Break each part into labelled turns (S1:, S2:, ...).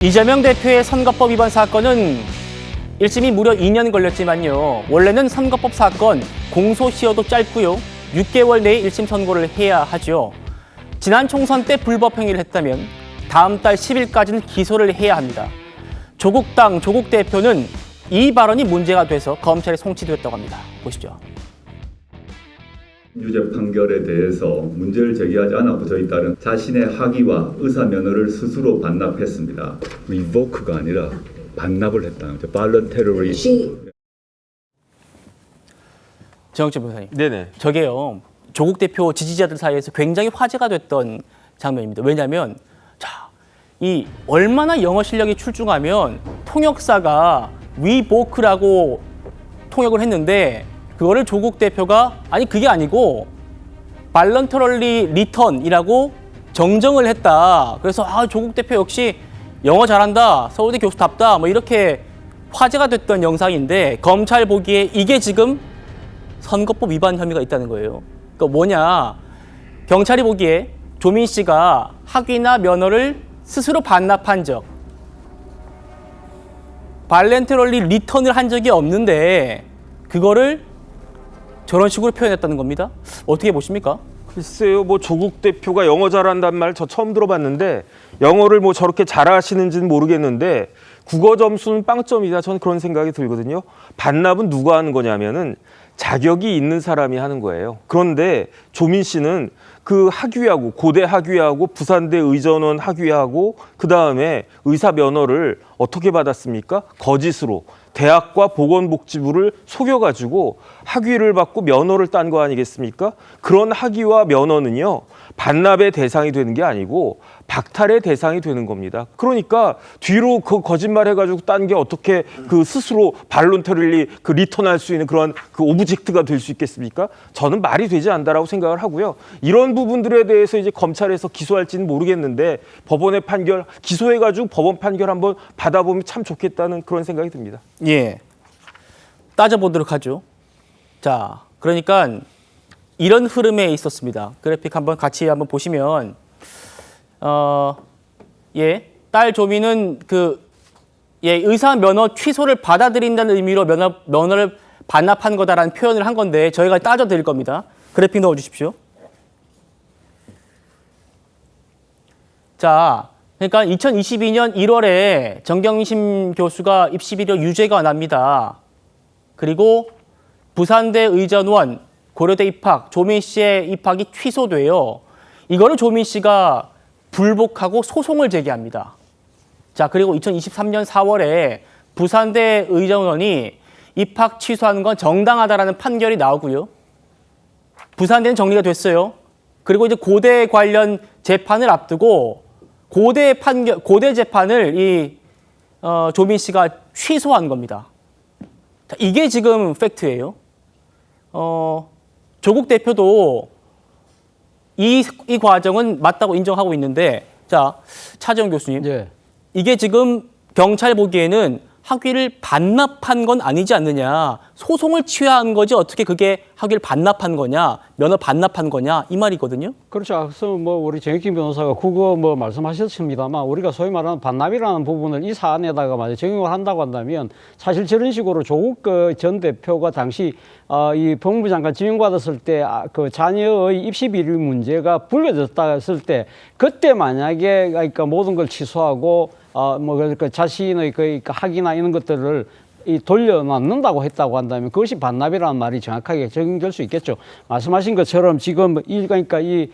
S1: 이재명 대표의 선거법 위반 사건은 1심이 무려 2년 걸렸지만요. 원래는 선거법 사건 공소시효도 짧고요. 6개월 내에 1심 선고를 해야 하죠. 지난 총선 때 불법 행위를 했다면 다음 달 10일까지는 기소를 해야 합니다. 조국 대표는 이 발언이 문제가 돼서 검찰에 송치되었다고 합니다. 보시죠.
S2: 유죄 판결에 대해서 문제를 제기하지 않았고 저희 딸은 자신의 학위와 의사 면허를 스스로 반납했습니다. 리보크가 아니라 반납을 했다는 거죠. 발런테러리.
S1: 정영철 변호사님.
S3: 네네.
S1: 저게요. 조국 대표 지지자들 사이에서 굉장히 화제가 됐던 장면입니다. 왜냐하면 이 얼마나 영어 실력이 출중하면 통역사가 위보크라고 통역을 했는데 그거를 조국 대표가 아니 그게 아니고 발런터럴리 리턴이라고 정정을 했다. 그래서 조국 대표 역시 영어 잘한다. 서울대 교수답다. 뭐 이렇게 화제가 됐던 영상인데 검찰 보기에 이게 지금 선거법 위반 혐의가 있다는 거예요. 그러니까 뭐냐? 경찰이 보기에 조민 씨가 학위나 면허를 스스로 반납한 적, 발렌테럴리 리턴을 한 적이 없는데 그거를 저런 식으로 표현했다는 겁니다. 어떻게 보십니까?
S3: 글쎄요, 뭐 조국 대표가 영어 잘한다는 말 저 처음 들어봤는데 영어를 뭐 저렇게 잘하시는지는 모르겠는데 국어 점수는 빵점이다. 저는 그런 생각이 들거든요. 반납은 누가 하는 거냐면은 자격이 있는 사람이 하는 거예요. 그런데 조민 씨는 그 학위하고 고대 학위하고 부산대 의전원 학위하고 그다음에 의사 면허를 어떻게 받았습니까? 거짓으로 대학과 보건복지부를 속여가지고 학위를 받고 면허를 딴 거 아니겠습니까? 그런 학위와 면허는요 반납의 대상이 되는 게 아니고 박탈의 대상이 되는 겁니다. 그러니까 뒤로 그 거짓말 해가지고 딴 게 어떻게 그 스스로 발론터릴리 그 리턴할 수 있는 그런 그 오브젝트가 될 수 있겠습니까? 저는 말이 되지 않다라고 생각을 하고요. 이런 부분들에 대해서 이제 검찰에서 기소할지는 모르겠는데 법원의 판결 기소해가지고 법원 판결 한번 받아보면 참 좋겠다는 그런 생각이 듭니다.
S1: 예, 따져보도록 하죠. 자, 그러니까 이런 흐름에 있었습니다. 그래픽 같이 보시면 딸 조민은 의사 면허 취소를 받아들인다는 의미로 면허를 반납한 거다라는 표현을 한 건데 저희가 따져 드릴 겁니다. 그래픽 넣어 주십시오. 자, 그러니까 2022년 1월에 정경심 교수가 입시 비리 유죄가 납니다. 그리고 부산대 의전원 고려대 입학, 조민 씨의 입학이 취소돼요. 이거를 조민 씨가 불복하고 소송을 제기합니다. 자, 그리고 2023년 4월에 부산대 의전원이 입학 취소하는 건 정당하다라는 판결이 나오고요. 부산대는 정리가 됐어요. 그리고 이제 고대 관련 재판을 앞두고 고대 재판을 조민 씨가 취소한 겁니다. 자, 이게 지금 팩트예요. 조국 대표도 이 과정은 맞다고 인정하고 있는데, 자, 차재원 교수님,
S4: 예.
S1: 이게 지금 경찰 보기에는 학위를 반납한 건 아니지 않느냐, 소송을 취하한 거지 어떻게 그게 학위를 반납한 거냐, 면허 반납한 거냐 이 말이거든요.
S4: 그렇죠. 앞서 우리 정익진 변호사가 국어 말씀하셨습니다만 우리가 소위 말하는 반납이라는 부분을 이 사안에다가 만약 적용을 한다고 한다면 사실 저런 식으로 조국 전 대표가 당시 이 법무부 장관 지명받았을 때 그 자녀의 입시 비리 문제가 불거졌다 했을 때 그때 만약에 그러니까 모든 걸 취소하고 그러니까 자신의 그 학위나 이런 것들을 돌려놓는다고 했다고 한다면 그것이 반납이라는 말이 정확하게 적용될 수 있겠죠. 말씀하신 것처럼 지금 그러니까 이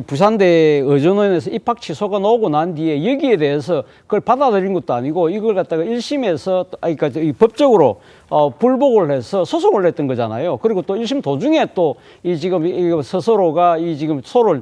S4: 부산대 의전원에서 입학 취소가 나오고 난 뒤에 여기에 대해서 그걸 받아들인 것도 아니고 이걸 갖다가 1심에서 그러니까 이 법적으로 불복을 해서 소송을 냈던 거잖아요. 그리고 또 1심 도중에 또 지금 스스로가 지금 소를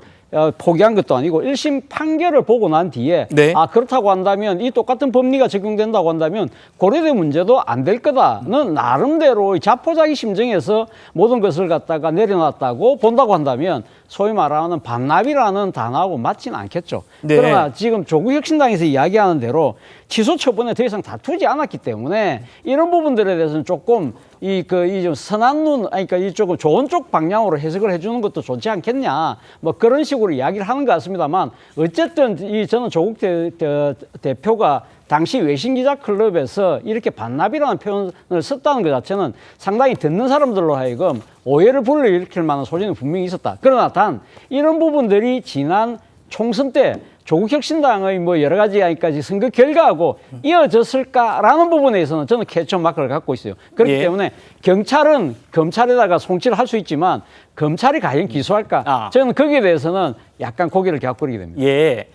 S4: 포기한 것도 아니고 1심 판결을 보고 난 뒤에
S1: 네.
S4: 그렇다고 한다면 이 똑같은 법리가 적용된다고 한다면 고려대 문제도 안 될 거다는 나름대로 자포자기 심정에서 모든 것을 갖다가 내려놨다고 본다고 한다면 소위 말하는 반납이라는 단어하고 맞지는 않겠죠.
S1: 네.
S4: 그러나 지금 조국혁신당에서 이야기하는 대로 취소 처분에 더 이상 다투지 않았기 때문에 이런 부분들에 대해서는 조금 이좀 선한 눈, 아니, 그러니까 이쪽을 좋은 쪽 방향으로 해석을 해주는 것도 좋지 않겠냐, 뭐 그런 식으로 이야기를 하는 것 같습니다만, 어쨌든 저는 조국 대표가 당시 외신기자 클럽에서 이렇게 반납이라는 표현을 썼다는 것 자체는 상당히 듣는 사람들로 하여금 오해를 불러일으킬 만한 소지는 분명히 있었다. 그러나 단 이런 부분들이 지난 총선 때 조국혁신당의 뭐 여러 가지까지 선거 결과하고 이어졌을까라는 부분에서는 저는 캐쳐 마크를 갖고 있어요. 그렇기
S1: 예.
S4: 때문에 경찰은 검찰에다가 송치를 할 수 있지만 검찰이 과연 기소할까? 저는 거기에 대해서는 약간 고개를 갸웃거리게 됩니다.
S1: 예.